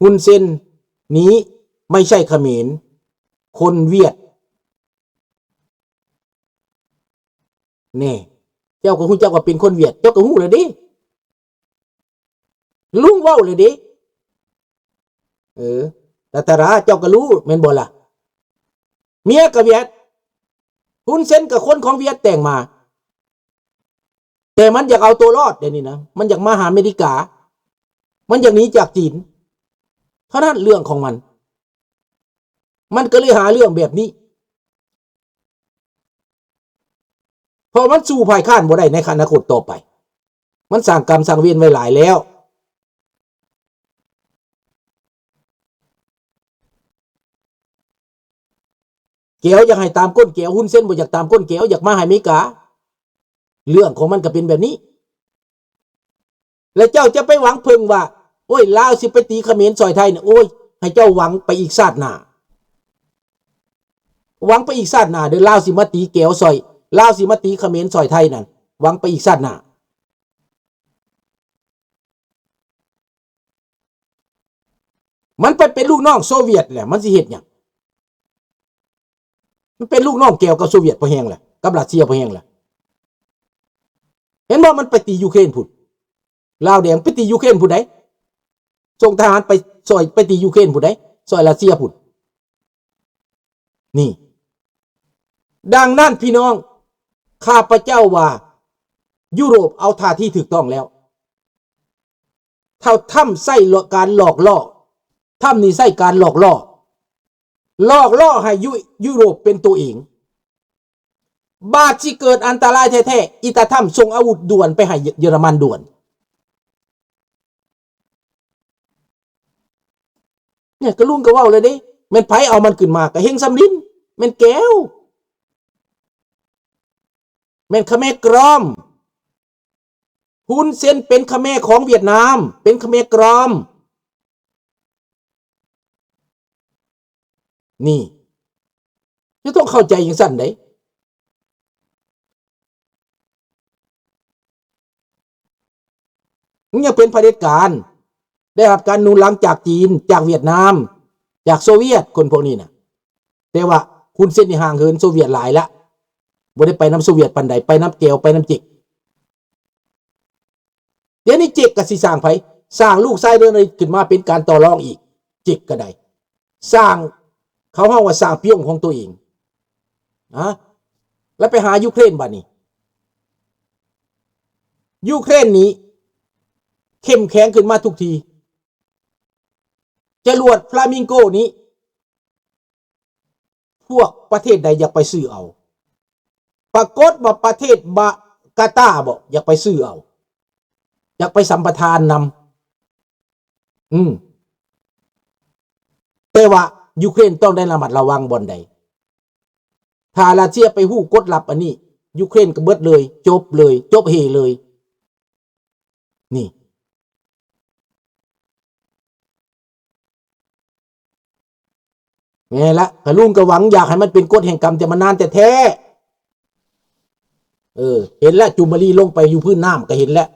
ฮุนเซนนี้ไม่ใช่เขมรคนเวียดแน่เจ้าก็ฮู้เจ้าก็เป็นคนเวียดเจ้าก็ฮู้เลยดิลุงเว้าเลยดิแต่ตาราเจ้าก็รู้แม่นบ่ล่ะเมียก็เวียดฮุนเซนกับคนของเวียดแต่งมาแต่มันอยากเอาตัวรอดเดี๋ยวนี้นะมันอยากมาหาอเมริกามันอยากหนีจากจีนเพราะนั้นเรื่องของมันก็เลยหาเรื่องแบบนี้พอมันสู้ภายข้านบ่ได้ในอนาคตต่อไปมันสร้างกรรมสร้างเวรไว้หลายแล้วแก้วอยากให้ตามก้นแก้วฮุนเซนบ่อยากตามก้นแก้วอยากมาหาอเมริกาเรื่องของมันก็เป็นแบบนี้แล้วเจ้าจะไปหวังเพิ่งว่าโอ้ยลาวสิไปตีเขมรซอยไทยเนี่ยโอ้ยให้เจ้าหวังไปอีกชาติหน้าหวังไปอีกชาติหน้าเดี๋ยวลาวสิมาตีแก้วซอยลาวสิมาตีเขมรซอยไทยนั่นหวังไปอีกชาติหน้ามันไปเป็นลูกน้องโซเวียตแหละมันสิเฮ็ดหยังมันเป็นลูกน้องแก้วกับโซเวียตพอแห้งแหละกับรัสเซียพอแห้งแหละเห็นบ่มันไปตียูเครนพุ่นลาวแดงไปตียูเครนพุ่นใดส่งทหารไปซอยไปตียูเครนพุ่นใดซอยรัสเซียพุ่นนี่ดังนั้นพี่น้องข้าพเจ้าว่ายุโรปเอาท่าที่ถูกต้องแล้วเท่าถ้ำไส้การหลอกล่อถ้ำนี่ไส้การหลอกล่อให้ยุโรปเป็นตัวเองบาดที่เกิดอันตรายแท้ๆอิตาถ้ำส่งอาวุธด่วนไปให้เยอรมันด่วนเนี่ยก็ลุงก็เว้าเลยเด้แม่นไผเอามันขึ้นมาก็เฮงสำลินแม่นแก้วแม่นเขมรกรอมฮุนเซนเป็นเขมรของเวียดนามเป็นเขมรกรอมนี่จะต้องเข้าใจอย่างสั้นได้มันยังเป็นเผด็จการได้รับการหนุนหลังจากจีนจากเวียดนามจากโซเวียตคนพวกนี้นะแต่ว่าคุณเส้นนี่ห่างเหินโซเวียตหลายละบ่ได้ไปน้ำโซเวียตปันใดไปน้ำเกลไปน้ำจิกเดี๋ยวนี้จิกก็สิสร้างไผสร้างลูกไส้เดินเลยขึ้นมาเป็นการต่อรองอีกจิกก็ได้สร้างเขาเฮาว่าสร้างเปี้ยงของตัวเองแล้วไปหายูเครนบัดนี้ยูเครนนี้เข้มแข็งขึ้นมาทุกทีจรวดฟลามิงโกนี้พวกประเทศใดอยากไปซื้อเอาปรากฏว่าประเทศกาตาร์บอกอยากไปซื้อเอาอยากไปสัมปทานนำแต่ว่ายูเครนต้องได้ระมัดระวังบ่อนใดถ้ารัสเซียไปฮู้กดลับอันนี้ยูเครนก็เบิดเลยจบเฮเลยนี่ไงละกะลุงก็หวังอยากให้มันเป็นกฎแห่งกรรมแต่มันนานแต่แท้เห็นแล้วจุมารีลงไปอยู่พื้นน้ำก็เห็นแล้ว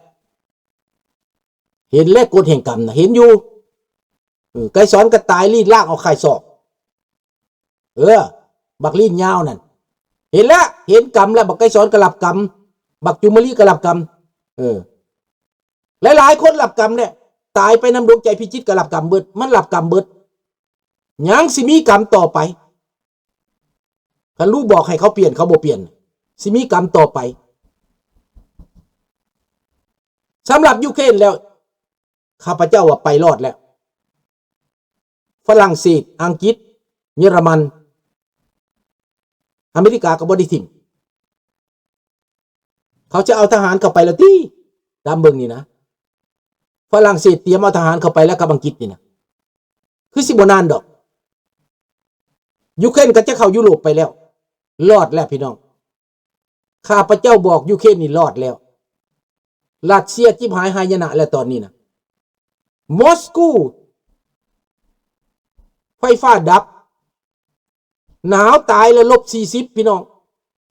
กฎแห่งกรรมนะเห็นอยู่ไก่สอนกระต่ายรีดลากเอาไข่ศอกบักลีนยาวนั่นเห็นแล้วเห็นกรรมแล้วบักไก่สอนกระลับกรรมบักจุมารีกระลับกรรมหลายคนหลับกรรมเนี่ยตายไปนำดวงใจพิจิตกระลับกรรมเบิดมันหลับกรรมเบิดยังสิมีกรรมต่อไปคันรู้บอกให้เขาเปลี่ยนเขาบ่เปลี่ยนสิมีกรรมต่อไปสำหรับยูเครนแล้วข้าพเจ้าว่าไปรอดแล้วฝรั่งเศสอังกฤษเยอรมันอเมริกาก็บ่ได้ทิ้งเขาจะเอาทหารเข้าไปแล้วติตามเบิ่งนี่นะฝรั่งเศสเตรียมเอาทหารเข้าไปแล้วกับอังกฤษนี่นะคือสิบ่นานดอกยูเครนก็จะเข้ายุโรปไปแล้วรอดแล้วพี่น้องข้าพเจ้าบอกยูเครนนี่รอดแล้วรัสเซียจิบหายหายนะแล้วตอนนี้นะมอสโกไฟฟ้าดับหนาวตายแล้ว-40พี่น้อง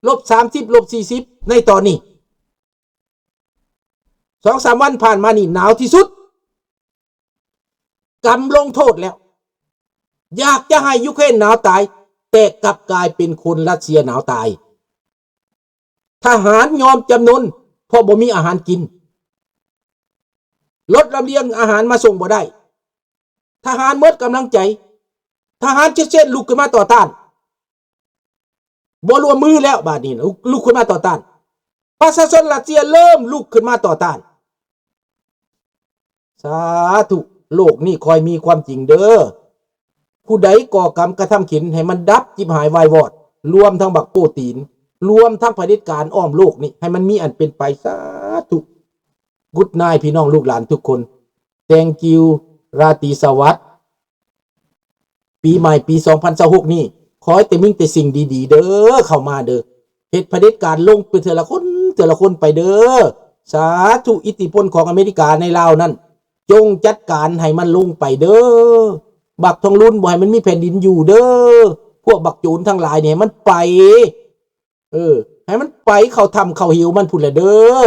-30 -40ในตอนนี้ 2-3 วันผ่านมานี่หนาวที่สุด กำลงโทษแล้วอยากจะให้ยูเครนหนาวตายแต่กลับกลายเป็นคนรัสเซียหนาวตายทหารยอมจำนนเพราะบ่มีอาหารกินรถลำเลียงอาหารมาส่งบ่ได้ทหารหมดกำลังใจทหารเช่นลุกขึ้นมาต่อต้านบ่รวมมือแล้วบาดนี้ลุกขึ้นมาต่อต้านประชาชนรัสเซียเริ่มลุกขึ้นมาต่อต้านสาธุโลกนี้คอยมีความจริงเด้อผู้ใดก่อกรรมกระทำขินให้มันดับจิบหายวายวอดรวมทั้งบักโปตีนรวมทั้งเผด็จการอ้อมโลกนี้ให้มันมีอันเป็นไปสาธุกุดนายพี่น้องลูกหลานทุกคน thank you ราตรีสวัสดิ์ปีใหม่ปี2026นี้ขอให้แต่มิ่งแต่สิ่งดีๆเด้อเข้ามาเด้อเฮ็ดเผด็จการลงไปเถอะละคนไปเด้อสาธุอิทธิพลของอเมริกาในลาวนั้นจงจัดการให้มันลงไปเด้อบักทองรุ่นบ่ให้มันมีแผ่นดินอยู่เด้อพวกบักโจรทั้งหลายเนี่ยมันไปให้มันไปเขาทำเขาหิวมันพุ่นละเด้อ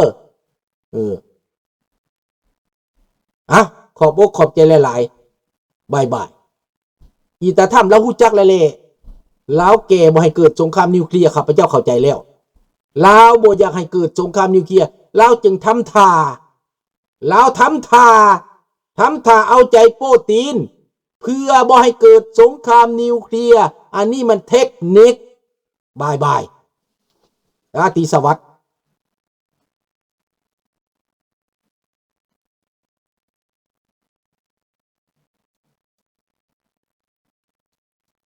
ขอบอกขอบใจหลายๆบายอีตาถ้ำแล้วฮู้จักแล้วแหละลาวแก่บ่ให้เกิดสงครามนิวเคลียร์ข้าพเจ้าเข้าใจแล้วลาวบ่อยากให้เกิดสงครามนิวเคลียร์ลาวจึงทำท่าเอาใจโปตีนเพื่อบ่ให้เกิดสงครามนิวเคลียร์อันนี้มันเทคนิคบายราตรีสวัสดิ์